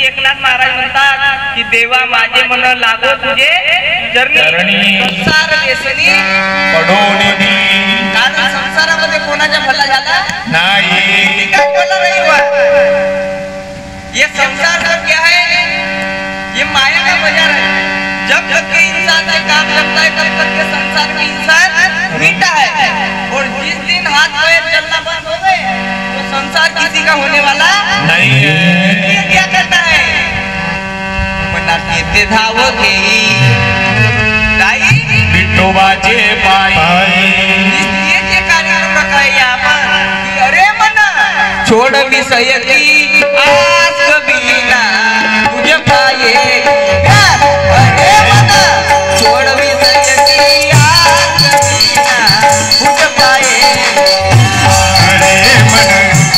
एकनाथ महाराज म्हणतात की देवा माझे मन लागो तुझे चरणी संसार व्यसनी पडोनी कारण संसारामध्ये कोणाच्या भला झाला नाही काय बोला नहीं हुआ। ये संसार सब क्या है, ये माया का बाजार है। जब तक के इंसान का काम करता है तब तक के संसार में इंसान मीठा है, और जिस दिन हाथ पैर चलना बंद हो गए तो संसार किसी का होने वाला नहीं है। ये क्या करना है, मनात येते धाव घेई गाई विठोबाचे पायी ये जे कार्यक्रम रखा है यहाँ पर कि अरे मना छोड़ विषय की आस कबीना तुझे पाएगा। अरे मना छोड़ विषय की आस कबीना तुझे पाएगा। अरे मन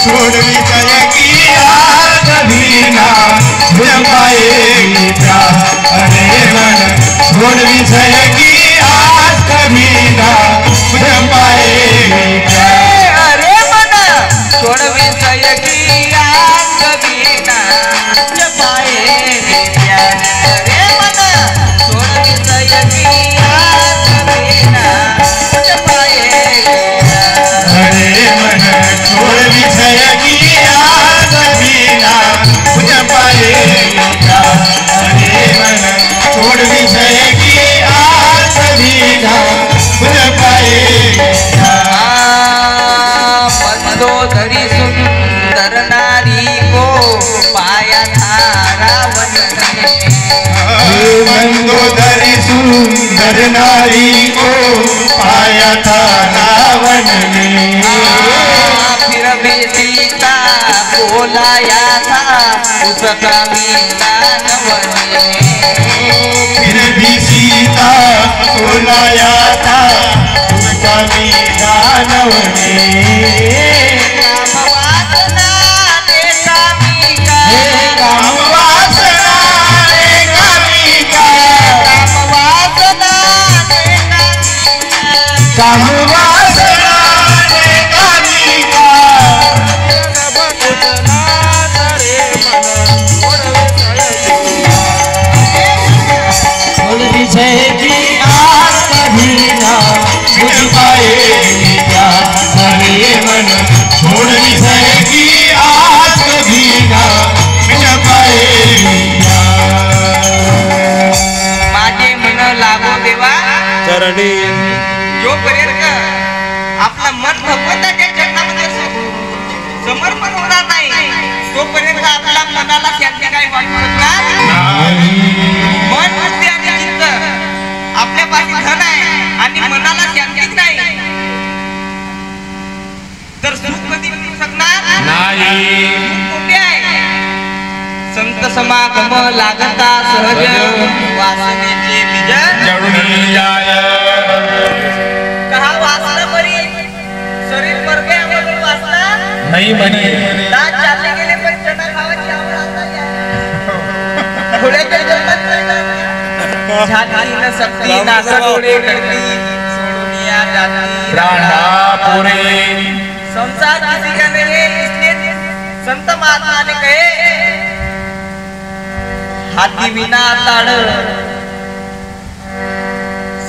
छोड़ विषय की आस कबीना तुझे पाएगा। अरे मन छोड़ विषय की आस कबीना तुझे पाएगा। अरे मना छोड़ विषय की आस कबीना तुझे पाएगा। अरे मना छोड़ विषय की आस कबीना तुझे पाएगा। अरे मन छोड़ विषय की आस कबीना तुझे पाएगा। अरे मन छोड़ विषय की आस कबीना तुझे पाएगा। मंदोदरी सुंदर नारी को पाया था रावण ने। मंदोदरी सुंदर नारी को पाया था रावण ने। फिर भी सीता बोलाया था उसका मीना नवने। फिर भी सीता को लाया था उसका मीना नवने। काम वासना ने कामी का, काम वासना रे कामी का, काम वासना ने कामी का। काम वासना रे कामी का। छोड़ विषय की आस कबीना तुझ पाएगा। अरे मन छोड़ विषय की आस कबीना तुझ पाएगा। माझे मन लागो देवा चरणी जोपर्यंत आपला मन भगवंताच्या चरणामध्ये समर्पण होणार नाही तोपर्यंत आपल्या मनाला शांती काय वाटू शकणार मन बुद्धी आणि चित्त आपल्यापाशी धन आहे आणि मनाला शांतीच नाही तर सुख कधी मिळू शकणार नाही। कुठे आहे संत समागम लागता सहज वासनेचे बीज जडून जाय। कहा वासना बरी शरीर मर गया म्हणून वासना नाही म्हणे दात चालले गेले पण चना खावाची आवड आता आहे। थोड्याच्या जन्मात नाही छाती न सक्ती ना सडोळे करती सोडूनिया जाती राणा पुरे। संसार किसी का नहीं है, इसलिए संत महात्मा ने कहे हाती विना ताड़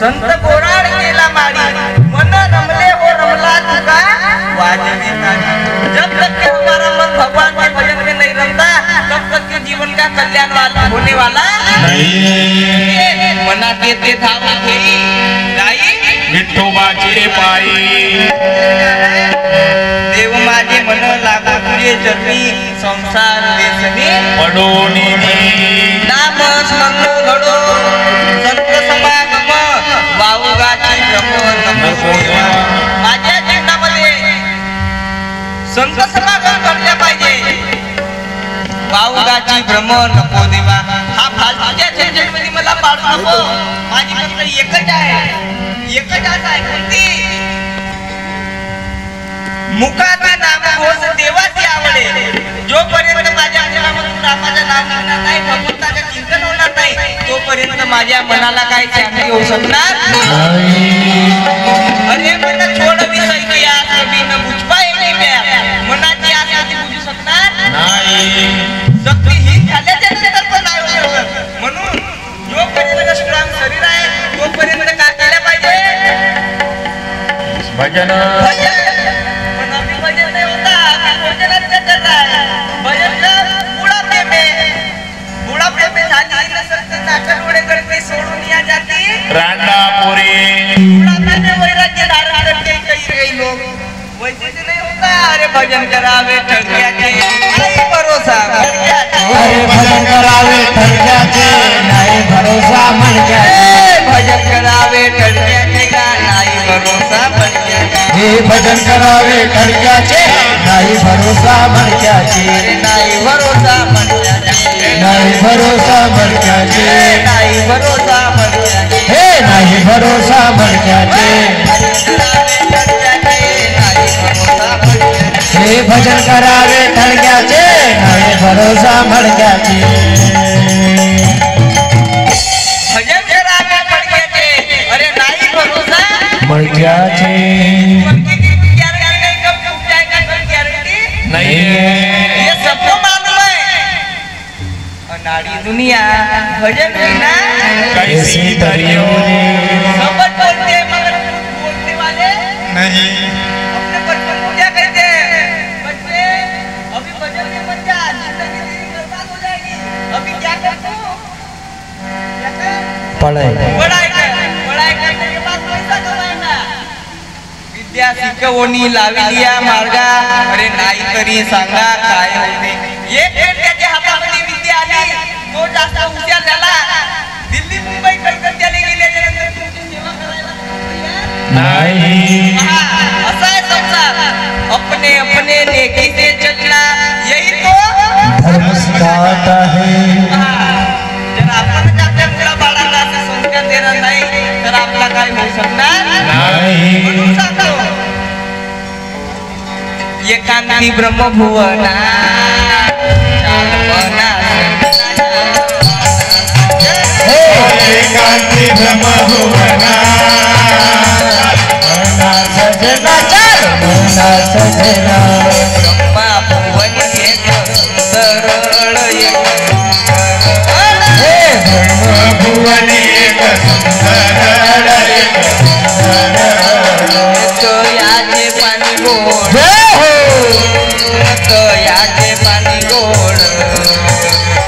संत कोराड केला माड़ी मन रमले हो रमला तुका वाजने ताड़ी। जब तक के हमारा मन भगवान के भजन में नहीं रमता तब तक के जीवन का कल्याण वाला होने वाला नहीं। मना देते था विठोबाचे पायी देव माझे मन लागो तुझे चरणी संसार व्यसनी पडोनी नाम स्मरण घडो संत समागम वावगाची भ्रमण। माझ्या जीवनामध्ये संत समागम घडल्या पाहिजे, वावगाची भ्रमण नको देवा। हा फालतूच्या झंझटमध्ये मला पाडू नको। माझी फक्त एकच आहे, एकच आशा आहे कोणती, मुखाचा नामघोष देवाची आवडे। जोपर्यंत माझ्या मनामधून रामाचं नाम निघणार नाही, भगवंताचं चिंतन होणार नाही तोपर्यंत माझ्या मनाला काही शांती होऊ शकणार नाही। अरे मन छोड़ विषय की आस कभी न बुझ पाएगी प्यार। मनाची आस कधी बुझू शकणार नाही। शक्तीहीन झाल्याच्या भजन पण आम्ही भजन नाही होता, आम्ही भजनात त्याच्यात आहे. भजन कर बुडा प्रेमे झाली नसत नाका डोळे करते सोडून या जाती रांडापुरी बुडा प्रेमे वैराग्य धारण करते काही लोक वैद्य नाही होता. अरे भजन करावे ठडक्याचे नाही भरोसा मणक्याचे. अरे भजन करावे ठडक्याचे नाही भरोसा मणक्याचे. भजन करावे ठडक्याचे का नाही भरोसा मणक्याचे. हे भजन करावे ठडक्याचे नाही भरोसा मणक्याचे. अरे नाही भरोसा मणक्याचे. नाही भरोसा मणक्याचे. नाही भरोसा मणक्याचे. हे नाही भरोसा मणक्याचे. हे भजन करावे ठडक्याचे नाही भरोसा मणक्याचे. भजन करावे ठडक्याचे अरे नाही भरोसा मणक्याचे. नहीं ये सबको मालूम है. अनाड़ी दुनिया भजन बिना कैसी दरियो समझ बोलते हैं मगर बोलने वाले नहीं अपने बचपन को क्या कहते हैं. बच्चे अभी भजन में मत जा, जिंदगी तेरी बर्बाद हो जाएगी. अभी क्या कर तू क्या कर पढ़ाई पढ़ाई करने के बाद पैसा कमाएगा. विद्या शिकवणी लाविलिया मार्गा अरे नाही तरी सांगा काय होते. एक वेळ त्याच्या हातामध्ये विद्या आली तो जास्त हुशार झाला. दिल्ली मुंबई कलकत्त्याला गेल्यानंतर तुमची सेवा करायला नहीं. असा आहे संसार. अपने अपने नेकी से चलना यही तो धर्म सिखाता है. जर आपण आपल्या मुला बाळाला असे संस्कार देणार नाही तर आपला काय होऊ शकणार नहीं. म्हणून सांगतो एकांती ब्रह्मभुवना एकांती ब्रह्मभुवना मना सजना चल मना सजना. ब्रह्मा भुवन घेत सरळ हे ब्रह्म भुवन एक सुंदर एक सुंदर याचे पाणी गोड जय हो. याचे पाणी गोड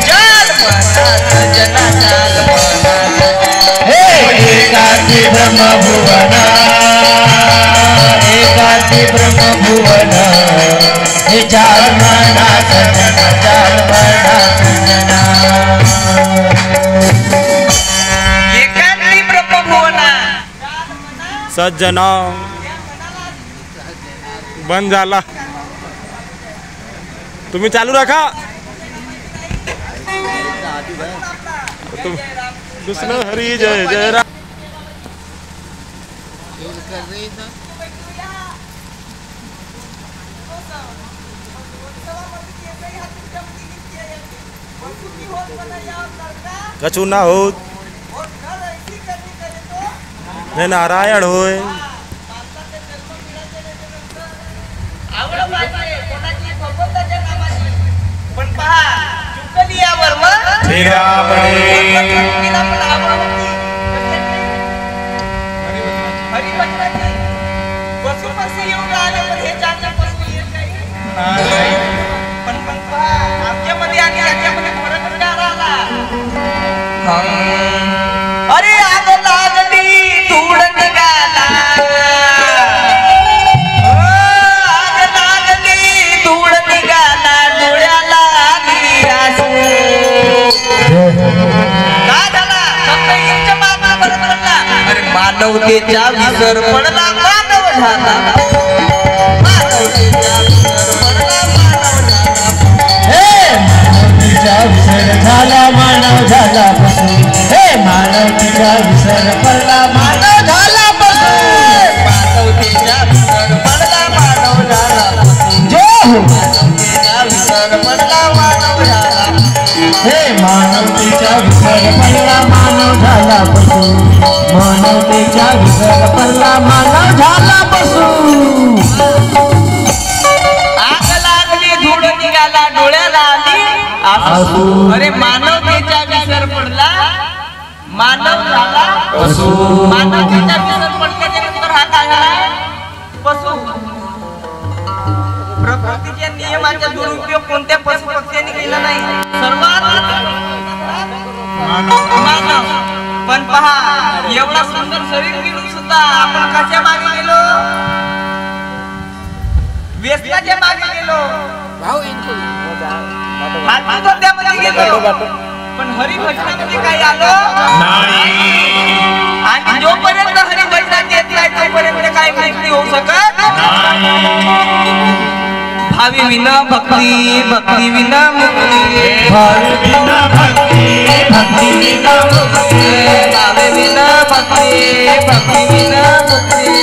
चाल मना सजना चाल मना. हे एकांती ब्रह्म भुवना एकांती ब्रह्म भुवना. हे चाल मना सजना चाल मना सजना. एकांती ब्रह्मभुवना सज्जना बंद झाला. तुम्ही चालू रखा. कृष्ण हरी जय जय राम. कछु ना होत हे नारायण होय. आवड पाहिजे कोणाची भगवंताच्या नामाची. पण पहा चुकली यावर मग तेरा पडे चुकीला पण आवड होती. हरिभजनाची पशुपक्षी येऊन राहिले पण हे चांगल्यापासून येत नाही. पण पहा आमच्यामध्ये आणि याच्यामध्ये फरक का राहिला. अरे आग लागली धूळ निघाला. आग लागली धूळ निघाला डोळ्याला आली आसू. काय झाला फक्त इंच मामा बरोबर ना. अरे मानवतेचा विसर पडला मानव झाला. मानवतेचा विसर पडला मानव झाला. हे मानवतेचा विसर झाला मानव झाला पशु. हे मानवतेचा विसर पडला मानव झाला पशु. मानवतेचा विसर पडला मानव झाला. जो हो. मानवतेचा विसर पडला मानव झाला. हे मानवतेचा विसर पडला मानव झाला पशु. मानवतेचा विसर पडला मानव झाला पशु. आग लागली धूळ निघाला डोळ्याला आली आसू. अरे मानवतेचा विसर पडला मानव झाला पशु. मानवतेचा विसर पडल्याच्या नंतर हा काय झाला पशु प्रकृतीच्या नियमाचा दुरुपयोग कोणत्या पशु पक्ष्यांनी केला नाही. सर्वात मानव. पण पहा एवढा सुंदर शरीर मिळून सुद्धा आपण कशा मागे गेलो. व्यसनाच्या मागे गेलो. हातमध्ये गेलो. पण हरी भजनामध्ये काही आलं आणि जोपर्यंत हरी भजनात येत नाही तोपर्यंत काही मुक्ती होऊ शकत. भावी विना भक्ती, भक्ती विना मुक्ती. भावी विना भक्ती भक्ती विना मुक्ती. भावी विना भक्ती, भक्ती विना मुक्ती.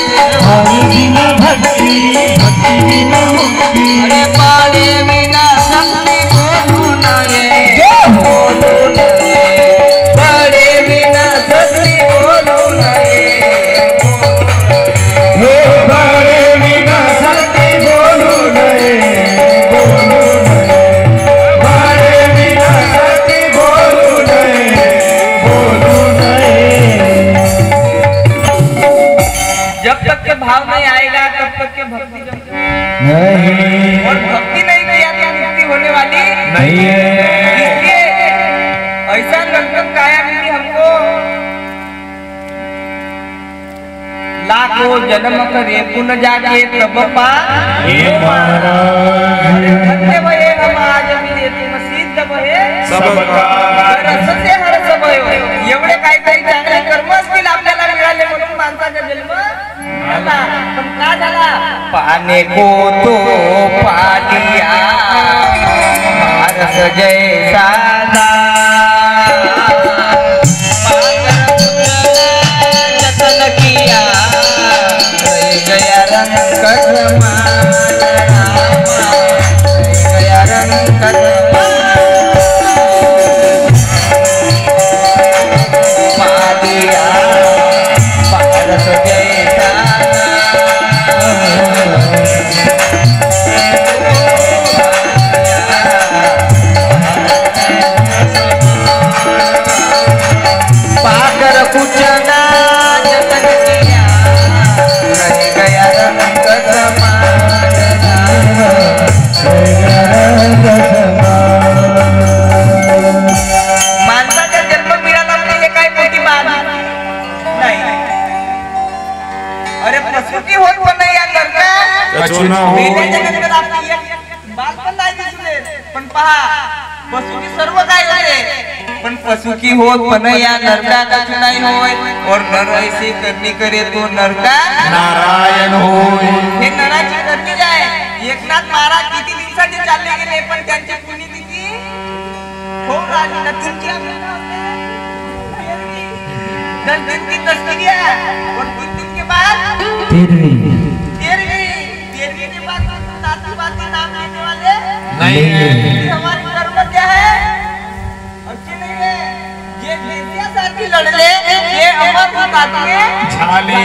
भावी विना भक्ती, भक्ती विना मुक्ती. अरे पाडे विना शक्ती बोलू नये. बोलू नये. पाडे विना शक्ती बोलू नये. हे बाळे विना शक्ती बोलू नये, बोलू नये. बाळे विना शक्ती बोलू नये, बोलू नये. जब तक के भाव नहीं आएगा तब तक के भक्ति नहीं, और भक्ति नहीं किया तो मुक्ति होने वाली नहीं है. इसलिए ऐसा लंकन काया मिली हमको. लाखों जन्म करे पुन जाके तब पा. हे महाराज धन्य भये हम आज मिले तुम सिद्ध भये सबका रस से हर्ष भयो. एवढे काहीतरी चांगले कर्म असतील आपल्याला मिळाले म्हणून माणसाचा जन्म झाला. पण का झाला. पाने को तो पालिया भारत जैसा जतन किया गया रंग कदमा. गया रंग कदमा. पालिया भारत जैसा पाकर कुचना जतन किया रह गया रंग समाना. माणसाचा जन्म मिळाला म्हणजे काय मोठी बाब नाही. अरे प्रसूती होत पण नाही या नरकात. कछु न हो मेल्याच्या नंतर आपली एक बाल पण नाही दिसून येत. पण पहा पशुकी सर्व काय होते पण पशुकी होत पण या नरका कछु नाही होय. और नर ऐसे करनी करे तो नरका नारायण होय. हे नराची करणी आहे. एकनाथ महाराज किती दिवसांनी चालले गेले पण त्यांची पुण्यतिथी हो राहिली ना. तुमची 10 दिन की तस्वीर है और 3 दिन के बाद 13वीं के बाद नाती बाती नाम लेने वाले नहीं है. हमारी कर्म क्या है. अच्छे नहीं है. ये बेटियां साथी लड़ले ये अमर होतात के झाले.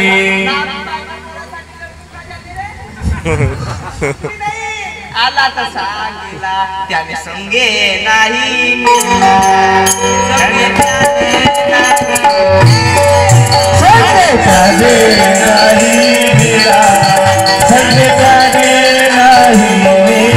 आला तसा गेला त्याने संगे नाही. संगे जाने नहीं मेरा, संग जाने नहीं मेरा.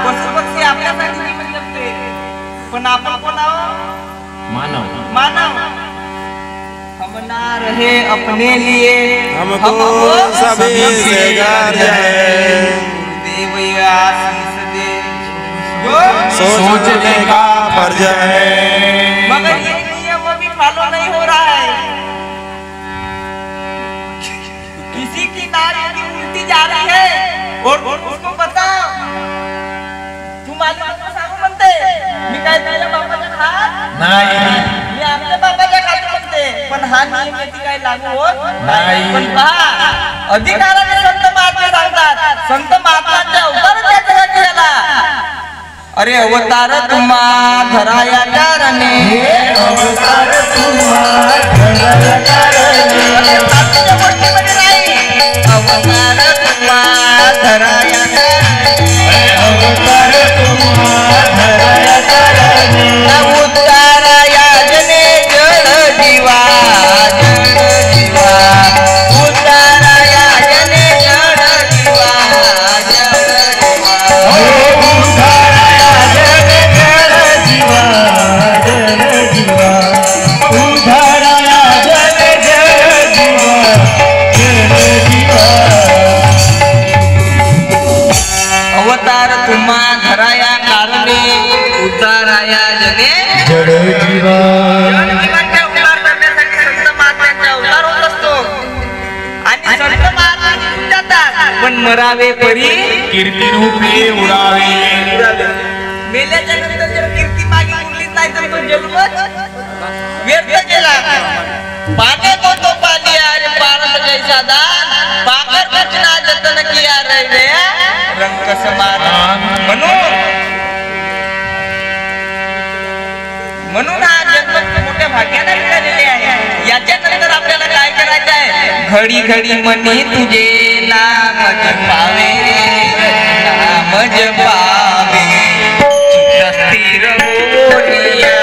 पशु पक्षी आपल्यासाठी जीवन जगते पण आपण कोण आहोत. मानव. हम ना रहे अपने लिए हमको सभी से गार्य है. देव आशीष दे सोचने का फर्ज है. मगर ये नियम अभी फॉलो नहीं हो रहा है. किसी की नारी उल्टी जा रही है और उसको बताओ तू मालूम सांगू म्हणते मी काय तुझ्या बापाच्या खात नाही. मी आपल्या बापाच्या खात म्हणते. हा नियम याची काही लागू होत नाही. पण पहा अधिकाराने संत महात्मे सांगतात संत महात्मांचे अवतार त्या जगात केला अरे अवतार तुम्हा धराया कारणे अवतार तुम्हा धराया कारणे बाकीच्या गोष्टीमध्ये नाही अवतार तुम्हा धराया कारणे अवतार तुम्हा धराया कारणे उद्धारा याजने जड जीवा उद्धारा याजने जड जीवा अवतार तुम्हा धराया कारणे उद्धाराया जने जड जीवा जीवांचा उद्धार करण्यासाठी संत महात्म्यांचा अवतार होत असतो आणि संत महात्मा निघून जातात पण मरावे परी कीर्ती रूपी उडावे मेल्याच्या नंतर जर कीर्ती मागे उरलीच नाही तर तो जन्मच व्यर्थ गेला पाने को तो पालिया रे पारस जैसा दान पाकर रचना जतन किया रे गया रंग समाधान म्हणून हा जन्म मोठ्या भाग्याने मिळालेले आहे याच्या नंतर आपल्याला काय करायचं आहे घडी घडी मनी तुझे नाम जपावे नाम जपावे चित्त स्थिर होनिया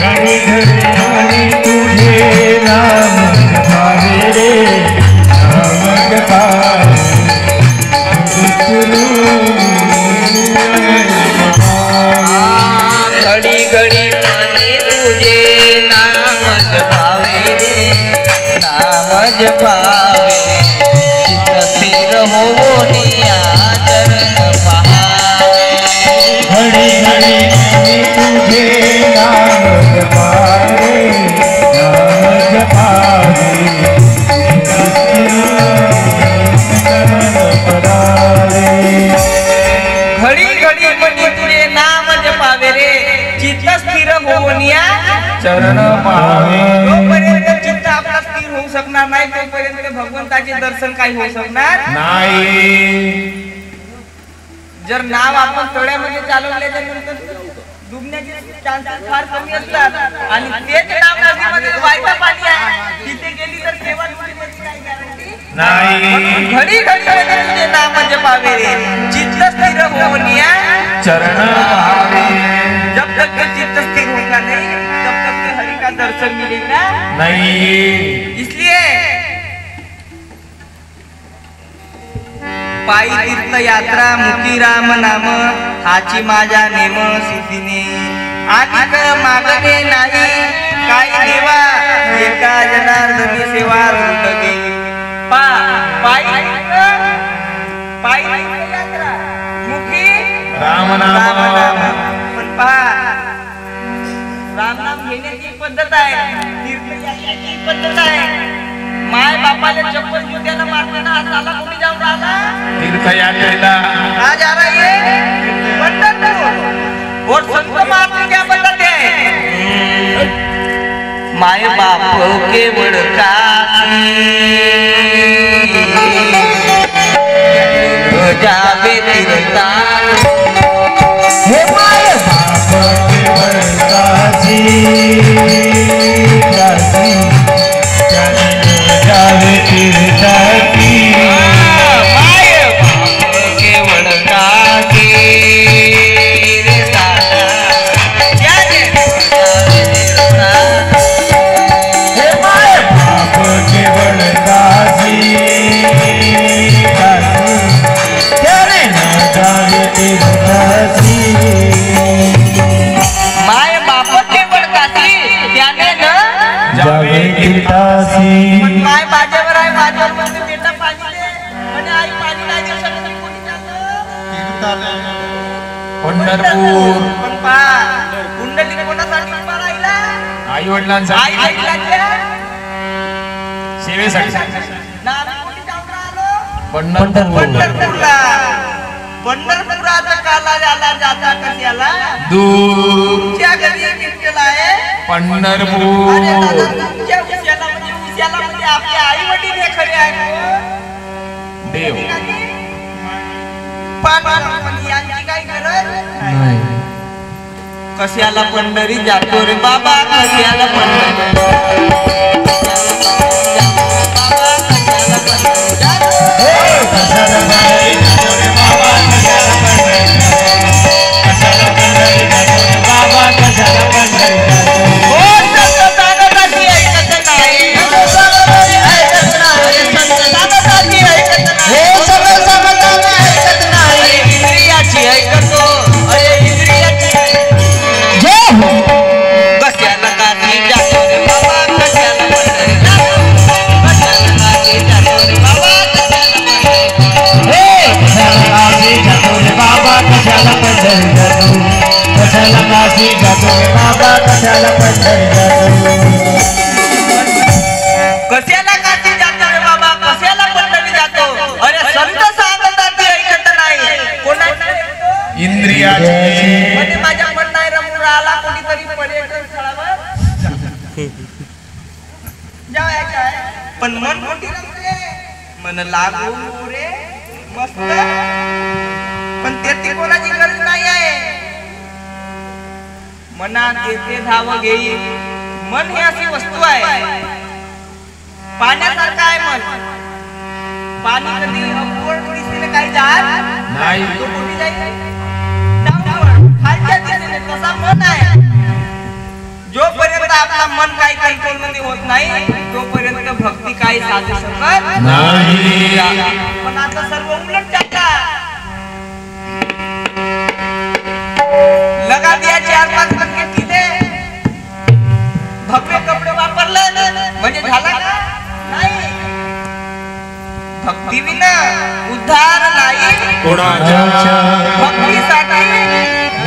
घडी घडी तुझे नाम जपावे रे नाम जपावे घडी घडी मनी तुझे नाम जपावे रे नाम जपावे चित्त स्थिर होनिया चरण पहावे घडी घडी तुझे नाम जपावे नाम जपावे घडी घडी मनी तुझे नाम जपावे रे चित्त स्थिर होनिया चरण पावे जोपर्यंत चित्त आपला स्थिर होऊ शकणार नाही तोपर्यंत भगवंताचे दर्शन काही होऊ शकणार नाही जर नाव आपण तळ्यामध्ये चालवल्याच्या नंतर डुबण्याचे चान्सेस फार कमी असतात आणि तेच नाव नदीमध्ये वाहतं पाणी आहे तिथे गेली तर तेव्हा डुबण्याची काही गॅरंटी नाही घडी घडी मध्ये तुझे नाम जपावे रे चित्त स्थिर होनिया चरण पावे जब तक के चित्त स्थिर होगा नहीं तब तक के हरि का दर्शन मिलेगा नाही इसलिए पायी तीर्थ यात्रा मुखी राम नाम हाची माझ्या नेम सिद्धीने अधिक मागणे नाही काही देवा एका जनार्दनी सेवा रुंदगे पायी तीर्थ यात्रा मुखी राम नाम पण पहा राम नाम घेण्याची एक पद्धत आहे तीर्थयात्रेची एक पद्धत आहे माय बापाले चप्पल जुत्यानं मारताना हा साला कोणी जाऊन राहिला तीर्थयात्रेला कहाँ जा रहा है पंढरपूर और संत महात्मा क्या बताते हैं माय बाप केवळ जावे तीर्थान हे माय बाप केवळ काशी काशी जावे तीर्थाची माय बाप केवळ काशी रे साला जावे तीर्थान हे माय बाप केवळ काशी काशी त्याने न जावे तीर्थाची माय बाप केवळ काशी त्याने न जावे तीर्थाची पण माय माझ्यावर आहे माझ्यावर म्हणते बेटा पाणी दे आणि आई पाणी नाही देऊ शकत मी कोणी जातं पंढरपूर पण पहा कुंडली कोणासाठी उभा राहिला आई वडिलांसाठी आई वडिलांच्या सेवेसाठी ना आम्ही कोणी जाऊन राहिलो पंढरपूर पंढरपूरला पंढरपुराचा काला याला जाता कशाला दूर तुमच्या घरी विठ्ठल आहे पंढरपूर अरे दादा तुमच्या उश्याला म्हणजे आपले आई वडील हे खरे आहे देव पण यांची काही गरज नाही कशाला पंढरी जातो रे बाबा कशाला कशाला काशी जातो रे बाबा कशाला पंढरी जातो अरे संत सांगतात ते ऐकत नाही कोणाची इंद्रियाची म्हणजे माझ्या मन नाही रमून राहिला कोणीतरी पर्यटन स्थळावर जाऊया काय पण मन कोणती रमते मन लागू रे मस्त पण त्याची कोणाची गरज नाही आहे मनात येते धाव घेई मन ही अशी वस्तू आहे पाण्यासारखं आहे मन पाणी कधी अपवर्ड दिशेने काही जात नाही तो कुठे जाईल खालच्या दिशेने तसा मन आहे जोपर्यंत आपला मन काही कंट्रोल मध्ये होत नाही तोपर्यंत भक्ती काही साधू शकत नाही पण आता सर्व उलट चालतात लगा दिया 4-5 टक्के केले भव्य कपडे वापरले म्हणजे झाला का नाही भक्ती विना उद्धार नाही कोणाच्या भक्तीसाठी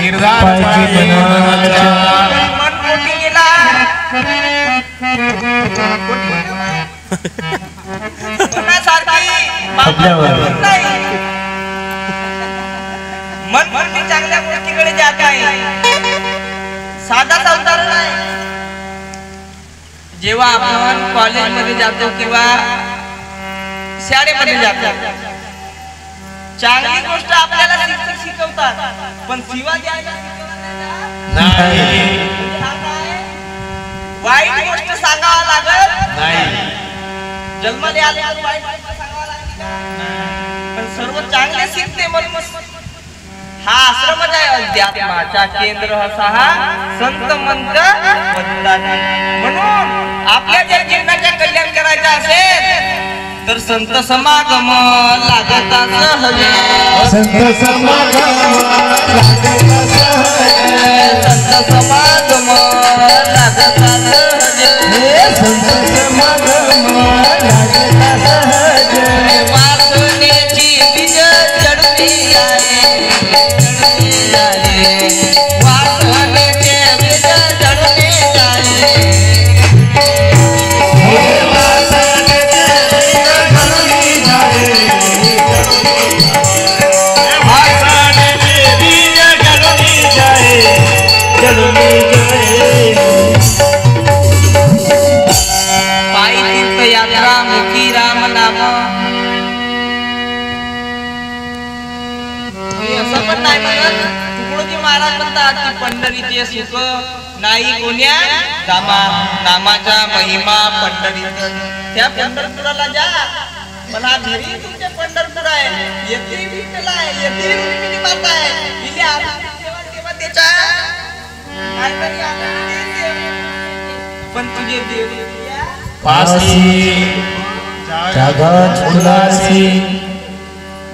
निर्धार पाहिजे मनाचा. मन कोटी गेला मनासारखी आपल्यावर. नाही मन म्हणजे चांगल्या गोष्टीकडे जात आहे साधा संसार नाही जेव्हा आपण कॉलेजमध्ये जातो किंवा शाळेमध्ये जातो चांगली गोष्ट आपल्याला शिक्षक शिकवतात पण शिवा द्यायला शिकवत नाही वाईट गोष्ट सांगावं लागत नाही जन्माला आल्यावर वाईट गोष्ट सांगावं लागते का पण सर्व चांगले शिकते म्हणून हा आश्रमच आहे अध्यात्माचा केंद्र असा हा संत मंत्र वंदना. म्हणून आपल्या जर जीवनाच्या कल्याण करायचं असेल तर संत समागम लागता सहज संत समागम लागता सहज संत समागम लागता सहज हे संत समागम लागता सहज वासनेची बीज चढली आहे वासनेचे बीज चढले आहे पायी तीर्थ यात्रा मुखी राम नाम असं पण नाही म्हणत तुकडोजी महाराज म्हणतात की पंढरीचे सुख नाही कोण्या दामा नामाचा महिमा पंढरीत त्या पंढरपुराला जा पण हा घरी तुमचे पंढरपूर आहे येथे विठ्ठल आहे येथे रुक्मिणी माता आहे इथे आरती सेवा केव्हा त्याच्या काहीतरी आनंद दे. पण तुझे देव पासी जगत उल्लासी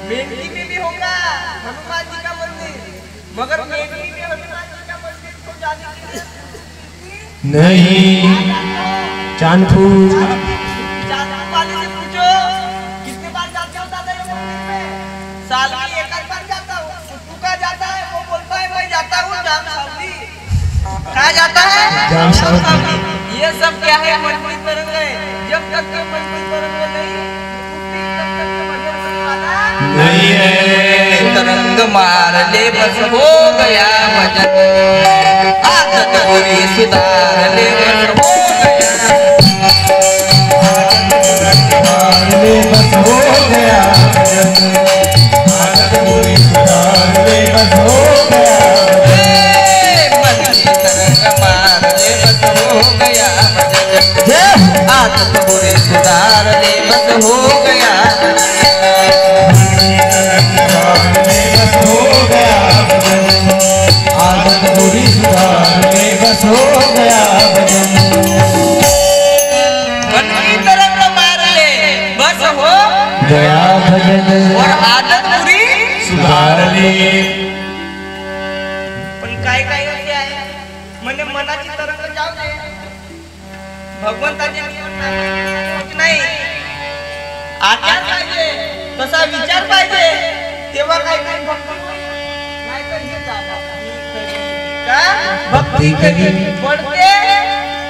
मेंढी में भी होगा हनुमान जी का मंदिर मगर मेंढी में हनुमान जी का मंदिर को जाने के लिए नहीं चांदपुर चांदपुर वाले से पूछो कितने बार जाते हो दादा ये मंदिर में साल में एक आध बार जाता हूँ तू कहाँ जाता है वो बोलता है मैं जाता हूँ जाम साउदी कहाँ जाता है जाम साउदी। ये सब क्या है मजबूत तरंग है जब तक के मजबूत तरंग नहीं उतनी तब तक के मजबूत वाला नहीं है तरंग रंग मार ले बस हो गया भजन आदत बुरी सुधार ले बस हो गया ले बस हो गया आदत बुरी सुधार ले बस हो गया मन की रंग मार ले बस हो गया भजन आदत बुरी सुधार ले बस हो गया आदत बुरी सुधार में बस हो गया भजन मन की तरंग मार ले बस हो गया भजन और आदत बुरी सुधार ले पण काय काय असे आहे म्हणजे मनाची तरंग जाऊ दे भगवंताचे नियम नाही आचार पाहिजे तसा विचार पाहिजे तेव्हा काय काय भक्त नाही तर हे जागा. का भक्ती करी पडते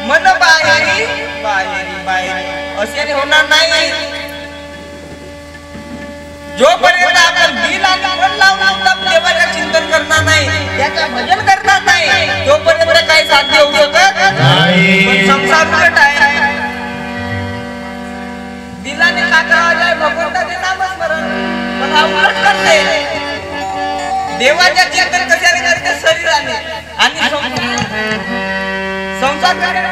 मन बाहेरी बाहेरी बाहेरी असे होणार नाही जोपर्यंत आपण दिल आणि मन लावून तप देवाचे चिंतन करणार नाही त्याचं भजन करणार नाही तोपर्यंत काही साध्य होऊ शकत नाही. पण संसार उलट आहे दिलाने का करावं जाय भगवंताचे नामस्मरण पण हा उलट करते देवाच्या चिंतन कशाने करते शरीराने आणि संसार करते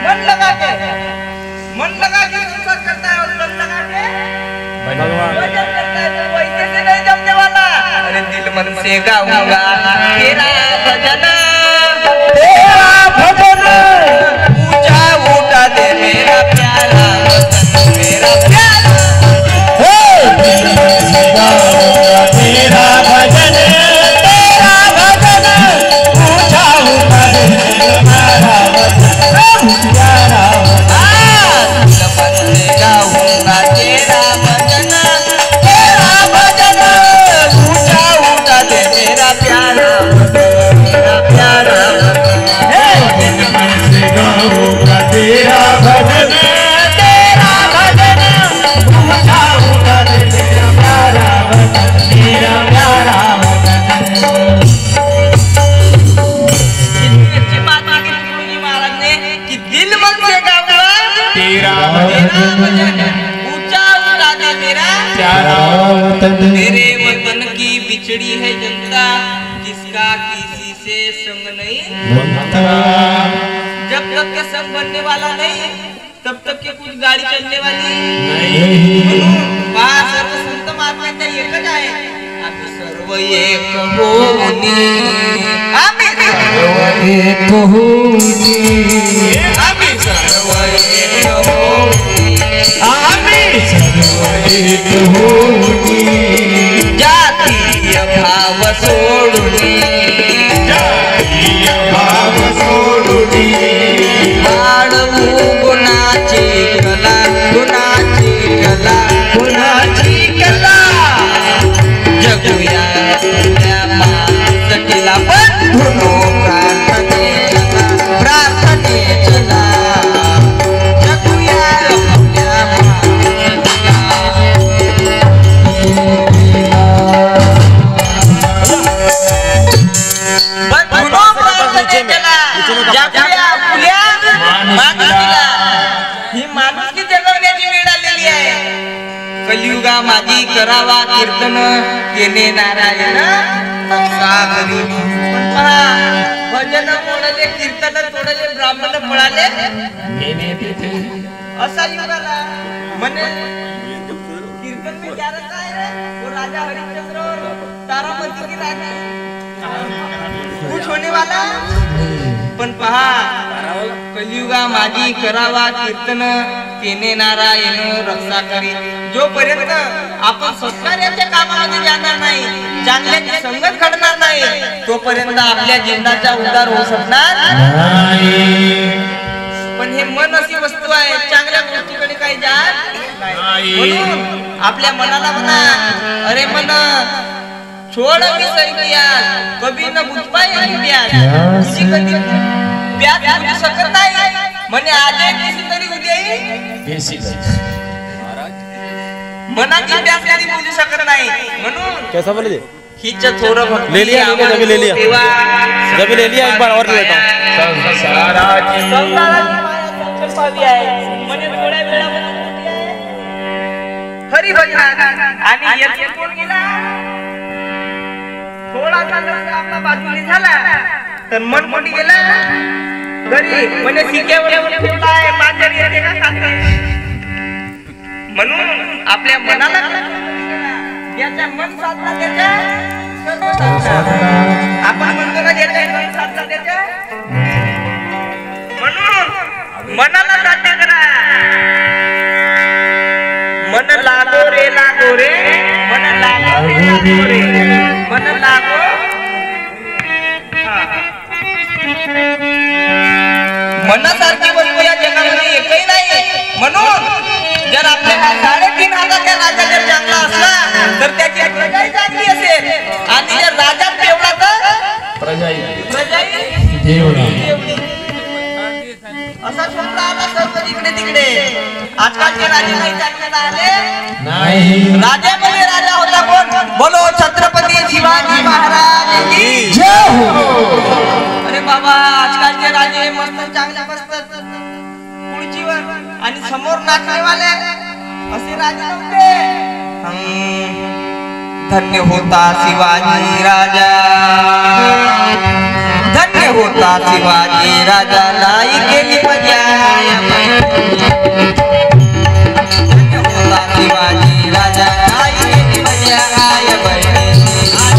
मन लगा के संसार करता है और मन लगा के भजन करता है तो वैसे से नहीं जमने वाला अरे दिल मन से गाऊंगा तेरा भजन ऊंचा उठा दे मेरा प्यारा वतन मेरा प्यारा तेरा भजन ऊंचा उठा दे मेरा वतन प्यारा दिल मन से गाऊंगा तेरा भजन ऊंचा उठा दे मेरा प्यारा तेरा भजन ऊंचा उठा दे मेरा प्यारा वतन मेरा प्यारा वतन इतनी अच्छी बात की तुलसी महाराज ने कि दिल मन से गाऊंगा तेरा तेरा भजन ऊंचा उठा दे मेरा प्यारा वतन मेरे वतन की बिछड़ी है जनता जिसका किसी से संग नहीं जब तक के संग बनने वाला नहीं तब तक के कुछ गाड़ी चलने वाली बा सर्व संत महात्म्यांचा एकच आहे आम्ही सर्व एक होनी आम्ही सर्व एक होनी आम्ही सर्व एक होनी आम्ही सर्व एक होनी जातीय भाव सोडून जातीय भाव सोडून वाढवू गुणाची कला गुणाची कला गुणाची कला जगूया आपल्या माणसकीला पण धुनो प्रार्थने चला जगूया आपल्या ही माणुसकी जगवण्याची वेळ आलेली आहे कलियुगा माझी करावा कीर्तन केले नारायण सागरी भजन मोडले कीर्तन तोडले ब्राह्मण पळाले असा युग आला म्हणे कीर्तन में क्या रहता है वो राजा हरिश्चंद्र और तारामती की रानी कुछ होने वाला पण पहा कलियुगा माझी करावा कीर्तन केने नारायण रक्षा करी जोपर्यंत आपण सत्कार्याच्या कामामध्ये जाणार नाही चांगल्याची संगत घडणार नाही तोपर्यंत आपल्या जीवनाचा उद्धार होऊ शकणार पण हे मन अशी वस्तू आहे चांगल्या गोष्टीकडे काही जात नाही म्हणून आपल्या मनाला म्हणा अरे मन छोड़ अभी सही किया कभी न बुझ पाए तुझी कधी प्यास बुझू शकत नाही म्हणे आज किसी तरी उद्या मनाची प्यास कधी बोलू शकत नाही म्हणून कैसा बोले थे? हिच थोडं भक्ती ले लिया, आम्हाला जब ले लिया। देवा. जब ले लिया एक बार और लेता हूँ। संसाराची संसाराची माया संकल्पावी आहे म्हणजे थोड्या वेळामध्ये मोठी आहे. हरिभजनात आणि याचे कोण गेला थोडासा जर आपला बाजूने झाला तर मन कोणी गेला घरी म्हणजे शिकेवर ठेवला आहे मांजर येते का खाते. म्हणून आपल्या मनाला ज्याच्या मन साधला त्याच्या सर्व साधला. आपण म्हणतो का ज्याच्या मन साधला त्याच्या म्हणून मनाला साध्य करा. मन लागो रे लागो रे मन लागो रे लागो रे मन लागो. मनासारखी वस्तू या जगामध्ये एकही नाही. म्हणून जर आपल्याला 3,500 राजा जर चांगला असला तर त्याची प्रजाही चांगली असेल आणि जर राजा तेवढा तर प्रजाही तेवढी. असा शब्द आला सर्व जिकडे तिकडे. आजकालचे राजे काही चांगले राहिले नाही. राजामध्ये राजा होता कोण बोलो छत्रपती शिवाजी महाराज की जय हो. अरे बाबा आजकालचे राजे मस्त चांगले बसतात खुर्चीवर आणि समोर नाचणेवाले असे राजे नव्हते. धन्य होता शिवाजी राजा धन्य होता शिवाजी राजा लाई केली मजा. धन्य होता शिवाजी राजा लाई केली मजा आय बहिणी.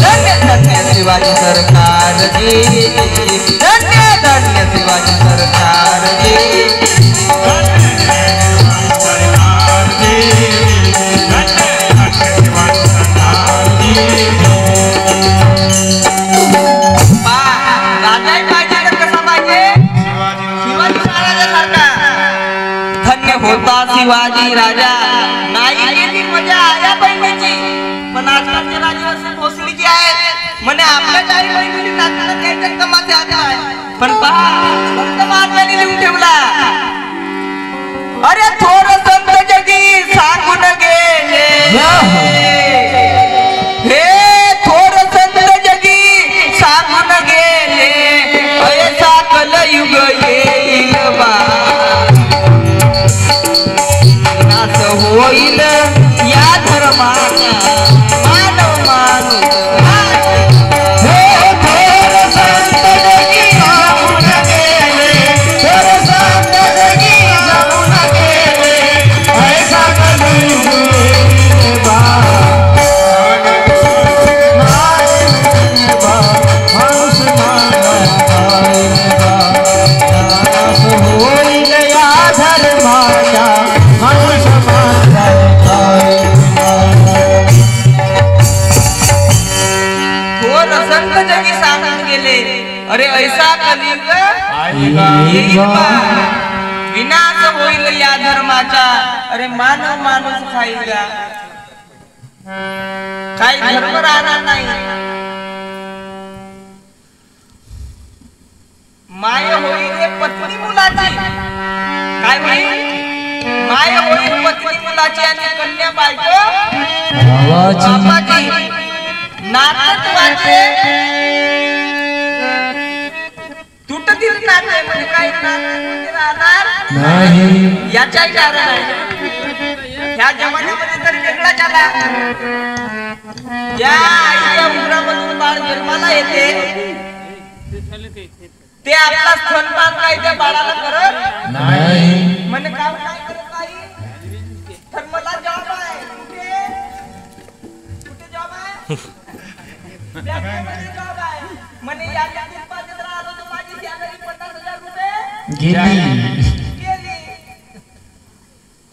धन्य धन्य शिवाजी सरकार जी धन्य धन्य शिवाजी सरकार जी. राजाही पाहिजे तर कसा पाहिजे शिवाजी महाराजासारखा. धन्य होता शिवाजी राजा नाही गेली मजा आया बहिणीची. पण आजकालचे राजे असे भोसडीचे आहेत म्हणे आपल्या आई बहिणीने नाचणं द्यायचं कमाचे हात आहे. पण पहा संत महात्म्याने लिहून ठेवला. अरे थोर संत जगी सांगून गेले हे थोर संत जगी सांगून गेले ऐसा कलयुग येईल बा नाच होईल या धर्माचा मानव माणूस. अरे ऐसा कलियुग येईल बा विनाश होईल या धर्माचा. अरे मानव माणूस खाईल काही धर्म राहणार नाही. माय होईल पत्नी मुलाची काय होईल माय होईल पत्नी मुलाची आणि कन्या बायको बापाची. नातवाचे तुटतील नाते म्हणजे काही नाते राहणार नाही. याच्याही कारण आहे ह्या जमान्यामध्ये तर वेगळा झाला. ज्या आईच्या उदरामधून बाळ जन्माला येते ते आपला स्तनपान काय त्या बाळाला करत नाही. म्हणजे काम काय करत नाही. तर मला जॉब आहे कुठे जॉब आहे बँकेमध्ये जॉब आहे म्हणे याच्या उत्पादन राहिलो तर माझी सॅलरी 50,000 रुपये गेली.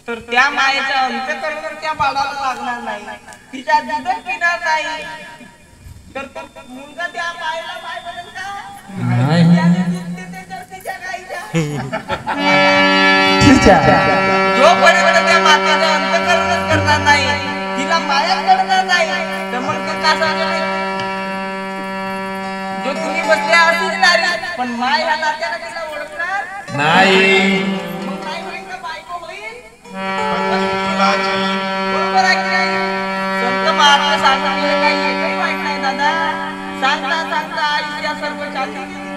तर त्या मायेचा अंतकरण तर त्या बाळाला लागणार नाही. तिच्या दूधच पिणार नाही तर मुलगा त्या मायेला माय बनेल का त्याने दूध देते तर तिच्या गाईच्या. जोपर्यंत त्या मातेचं अंतकरणच करणार नाही तिला मायाच करणार नाही तर मग ते कसं जो तुम्ही बसले अशीच नारी पण माय ह्या नात्याला तिला ओळखणार नाही. मग काय होईल का बायको होईल बरोबर आहे. मारलं सांगता काही एकही वाईट नाही दादा. सांगता सांगता आयुष्या सर्व चालली गेली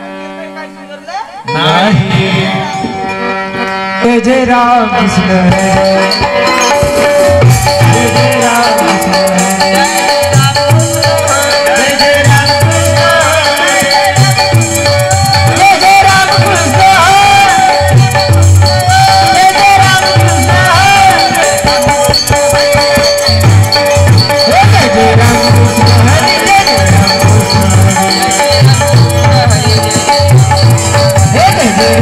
काय सुधारलं नाही. जय जय राम कृष्ण जय जय राम कृष्ण जय जय राम कृष्ण जय जय राम कृष्ण जय जय राम कृष्ण जय जय राम कृष्ण हरे जय जय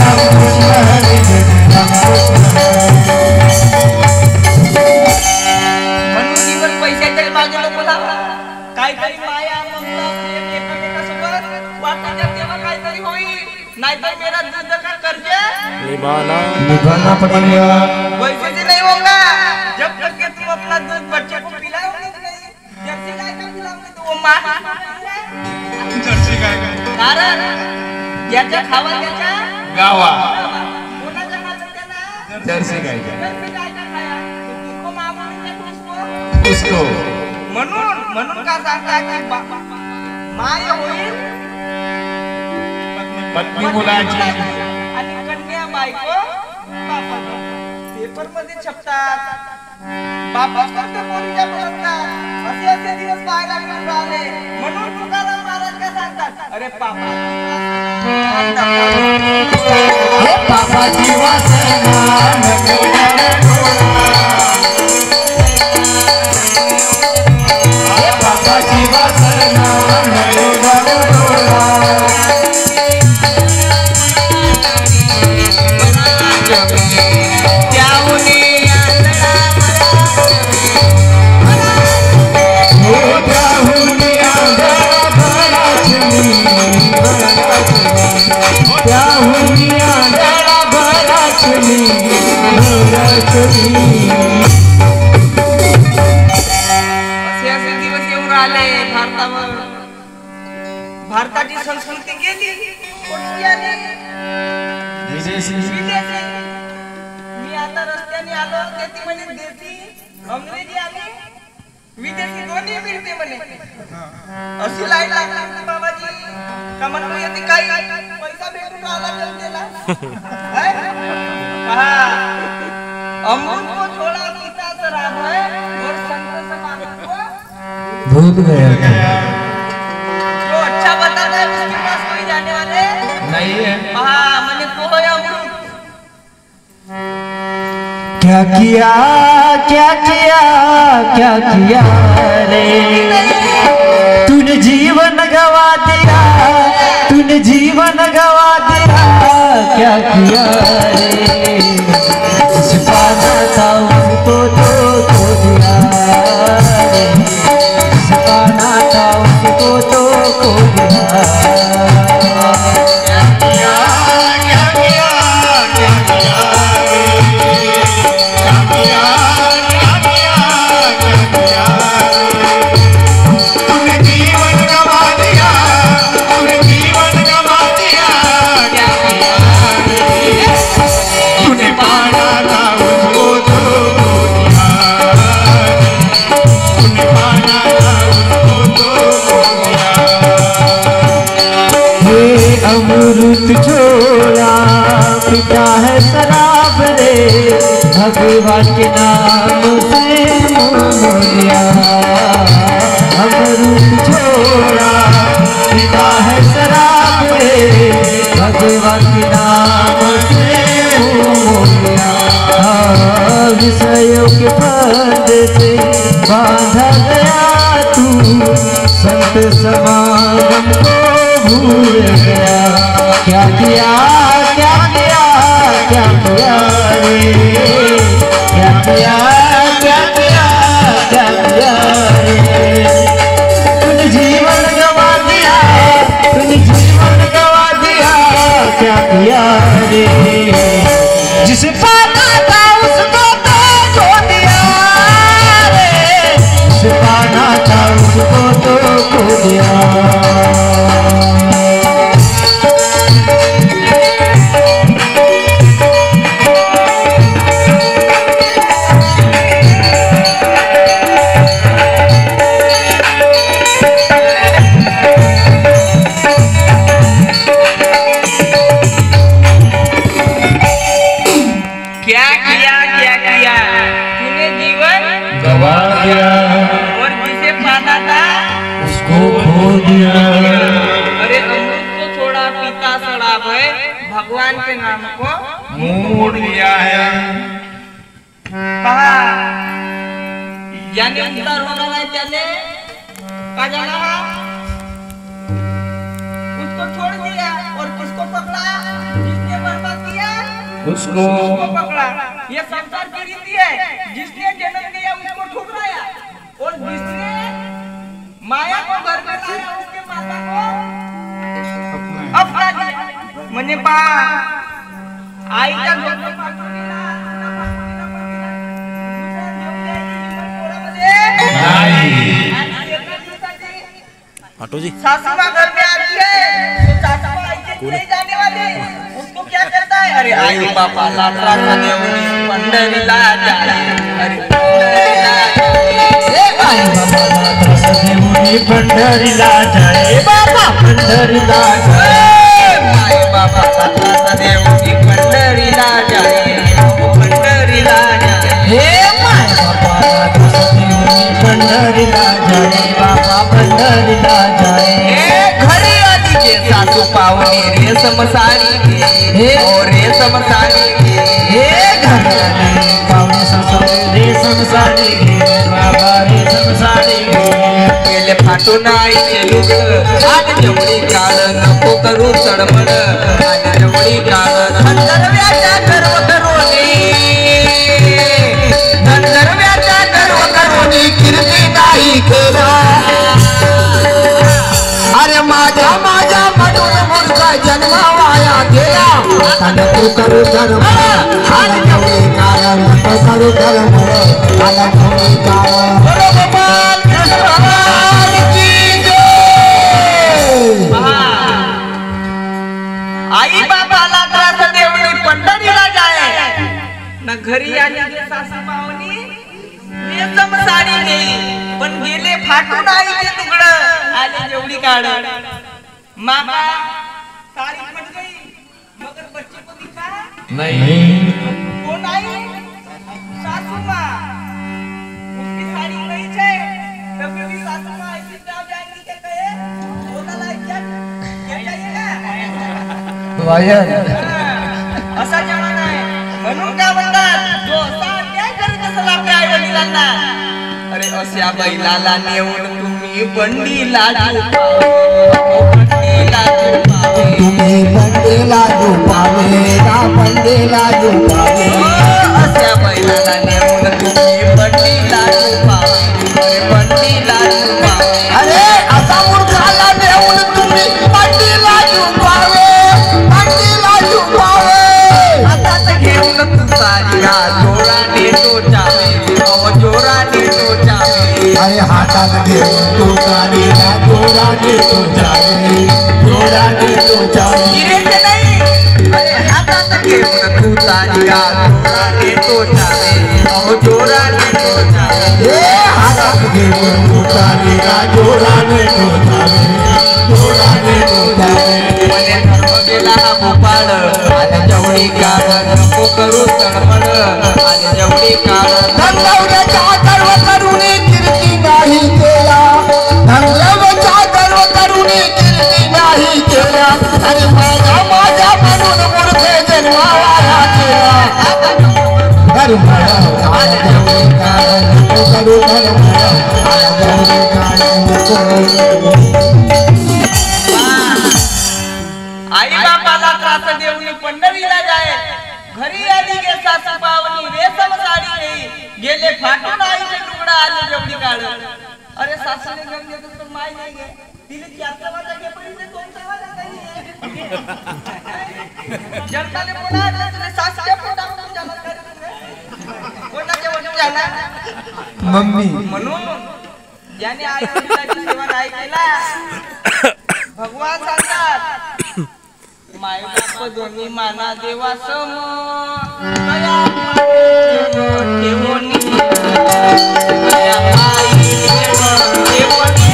राम कृष्ण हरे जय जय राम कृष्ण म्हणून जीवन पैशाच्या मागे नको लावा. काहीतरी माया ममता प्रेम एकामेकासोबत वाटून द्या तेव्हा काहीतरी होईल. नाहीतर मेरा युद्ध का कर्ज निभाना पड़ेगा. वैसे से नहीं होगा. जब तक कि तुम अपना दूध बच्चे को पिलाओगे नहीं, जर्सी गाय का पिलाओगे तो वो मां जर्सी गाय का कारण ज्याच्या खावा त्याच्या गावा कोणाच्या खावा त्याला जर्सी गाय का जर्सी गाय का खाया तो किसको मां बोलेंगे उसको. म्हणून का सांगता की माय होईल पत्नी मुलाची आणि कन्या बायको बापाची. पेपर मध्ये छपतात बापाच करते पोरीच्या बरोबर. असे असे दिवस पाहायला मिळून राहिले. म्हणून तुकाराम महाराज काय सांगतात अरे पापा हे पापाची वासना हे पापाची वासना असे दिवस येऊन राहिले भारतावर. भारताची संस्कृती गेली कोणती आली विदेशी. विदेशी. मी आता रस्त्याने आलो ते ती म्हणे देशी अंग्रेजी आली विदेशी दोन्ही मिळते म्हणे. अशी लाईन लागली बाबाजी का म्हणतो येते काही पैसा भेटून आला जनतेला. अमृत को छोड़ा पिता शराब है और संत समागम को भूत गया जो अच्छा बताता है उसके पास कोई जाने वाले नहीं है. हाँ मैंने को है अमृत. क्या किया क्या किया क्या किया रे तूने जीवन गवा दिया तूने जीवन गवा दिया क्या किया रे जिस पाना था उसको तो दिया रे जिस पाना था उसको तो दिया. अमृत छोड़ा पिता है शराब रे भगवान के नाम से मोरिया. अमृत छोड़ा पिता है शराब रे भगवान के नाम से मोरिया. विषयों के फंद से बांधा गया तू संत समागम को भूल गया. क्या किया क्या किया क्या किया रे क्या किया क्या किया क्या किया रे तूने जीवन गवा दिया तूने जीवन गवा दिया क्या किया रे जिसे पाना था उसको तो खो दिया रे जिसे पाना था उसको तो खो दिया. दिया और जिसे पाना था उसको खो दिया। अरे अमृत को छोड़ा पीता शराब है, भगवान के नाम को मोड़ लिया है। कहा ज्ञानी उतार होना है, त्याने कहा जाना है, उसको छोड़ दिया और किसको पकड़ा, जिसने बर्बाद किया उसको पकड़ा। ये संसार की रीति है, जिसने जन्म दिया उसको ठुकराया और जिसने माया को घर में लाया उसके माता को अपना लिया। मने पा आईच्या झोपडी पाठवलीला ऑटो जी सासू माँ घर में आती है तो सासू माँ ऐसे नहीं जाने वाली, उसको क्या करता है, अरे आई बापा लाडला खाने वाली पंडरीला जाए, अरे पंडरीला आई बाबा देवनी पंढरीला जाए, बाबा पंढरीला जाए, आई बाबा लाडला देवनी पंडरीला जाए, पंडरीला जाए, हे माय बाबा देवनी पंढरीला जाए, बाबा पंढरीला जाए। घरी आली के सासू पावनी रेशम साड़ी के, ओ रेशम साड़ी के, हे घरी आली पावनी सासू रेशम साडी घे, बाबा रेशम साडी घे। गेले फाटून आईचे लुग, आज जेवढी काळ नको करू चढमण, आज जेवढी काळ धनधरव्याच्या गर्व करोनी, धनधरव्याच्या गर्व करोनी कीर्ती नाही केला। अरे माझ्या माझ्या म्हणून मुलगा जन्मावाया गेला, नको करू धर्म आला जेवढी कारण, नको करू धर्म आला जेवढी कारण। गोपाल कृष्ण भगवान की जय। आई बाबाला त्रास देवणी पंढरीला जाए, न घरी आली के सासू मावनी रेशम साडी घेई, पण गेले फाटून आईचे तुकडं, आले जेवढी काढ मामा साड़ी फट गई मगर बच्चे को दिखा नहीं। कौन आई, सासू माँ, उसकी साड़ी नहीं है, कभी भी सासू माँ ऐसी जाओ जाएंगी क्या कहे, बोला ला क्या चाहिएगा, असा जमाना आहे, म्हणून का म्हणतात जो असा अन्याय करीत असेल आपल्या आई वडिलांना, अरे अशा बैलाला नेऊन तुम्ही बंडीला झोपावे, बंडीला झोपावे, तुम्ही पंडीला झोपावे, ना पंडीला झोपावे। अशा बैलाला नेऊन तुम्ही बंडीला झोपावे, अरे बंडीला झोपावे। अरे असा मूर्खाला नेऊन तुम्ही पंडीला झोपावे, पंडीला झोपावे। हातात घेऊन तू सारीला जोराने टोचावे, अहो जोराने टोचावे, अरे हातात घेऊन तो कालीला जोराने टोचावे, जोराने टोचावे। गिरेचे नाही, अरे हातात घेऊन तू सारीला जोराने टोचावे, अहो जोराने टोचावे। हे हातात घेऊन तो कालीला जोराने टोचावे, जोराने टोचावे। मने धर्म गेला हा भोपाळ, आले जेवढी काळ नको करू तळमळ, आले जेवढी काळ धनलवण्याचा गर्व करुणी कीर्ती नाही केला, धनलवण्याचा गर्व करुणी कीर्ती नाही केला। आणि माझ्या माझ्या म्हणून मूर्खे जन्मावाया केला, धर्म आला जेवढी काळ नको करू धर्म आला जेवढी काळ नको करू। आई बापाला त्रास देऊन पंढरीला जाए, घरी आली गे सासू पावनी रेशम साडी घेई, गेले फाटून आईचे तुकडा आले जेवढी काढ, अरे सासूने घेऊन गेलो तर माय नाही गे, तिने 4 वाजा घे पण इथे 2 वाजा काही जनताने बोला तुझे सासच्या पोटावर जमा करत कोणाच्या वरून जाणार मम्मी म्हणून ज्याने आई वडिलांची सेवा नाही केला, भगवान सांगतात माय बाप दोन्ही माना देवा सम, दया ठेवणी, दया आई ठेवणी,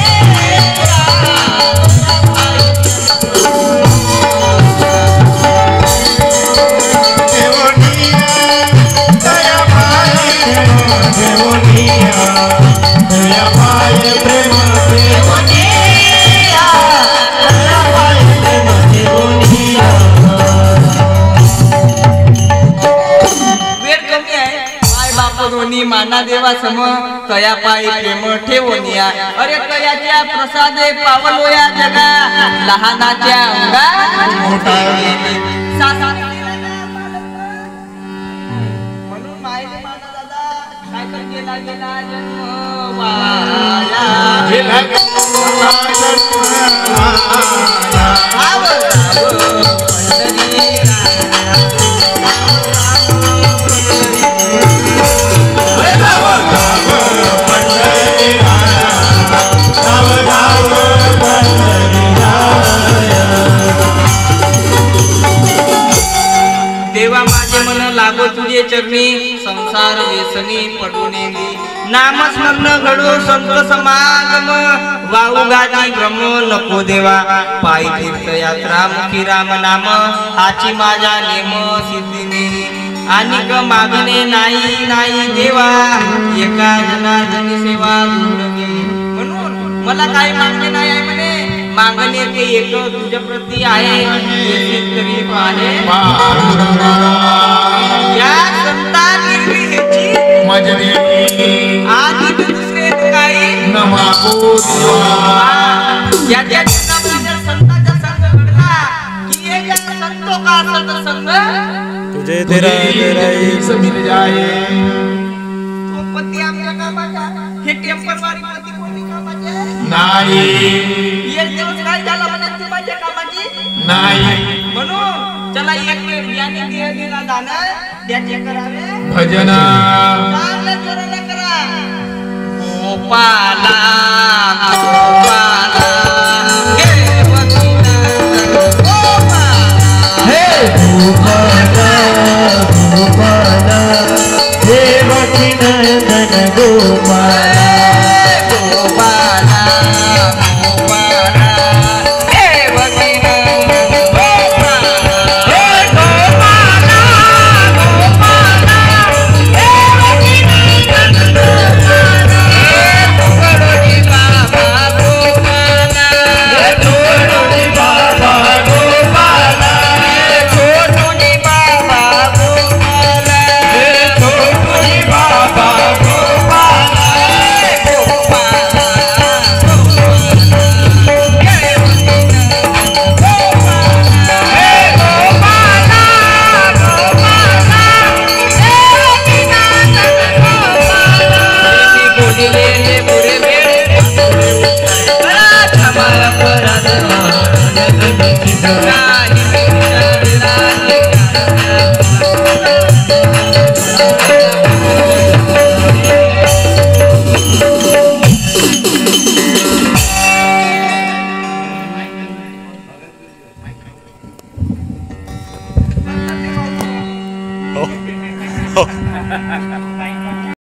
देवनिया तया पाय प्रेम ठेवनिया तया पाय प्रेम ठेवनिया वेळ कमी आहे माय बाप दोन्ही माना देवा सम तया पायी प्रेम ठेवनिया अरे तयाच्या प्रसादे पावलो या जगा लहानाच्या अंगा मोठा म्हणून मायने माना दादा काय तर गेला गेला जन्म वाया गेला गेला जन्म वाया देवा माझे मन लागो तुझे चरणी संसार व्यसनी पडून नामस्मरण घडो संत समागम वाऊगाची भ्रम नको देवा पायी तीर्थ यात्रा मुखी राम नाम हाची माझ्या नेम सिद्धीने आणि ग मागणे नाही नाही देवा एका जनार्दनी सेवा दुर्लभे म्हणून मला काही मागणे नाही आहे म्हणे मागणे ते एक तुझ्या प्रती आहे शेतकरी पाहे या संता निर्मितीची मजरी आधी दुसरे काही नमागो देवा याच्या जीवनामध्ये संतांचा संग घडला की एक संतो का सत संग तुझे तेरा तेरा से मिल जाए तो पती आमच्या कामाचा हे टेम्परवारी पती कोणी कामाचे नाही एक दिवस काय झाला म्हणे तू माझ्या कामाची नाही म्हणून चला एक वेळ याने देह दिला दान त्याचे करावे भजन चांगल्या जोराने करा गोपाला गोपाला देवकी नंदन गोपाला हे गोपाला गोपाला देवकी नंदन गोपाला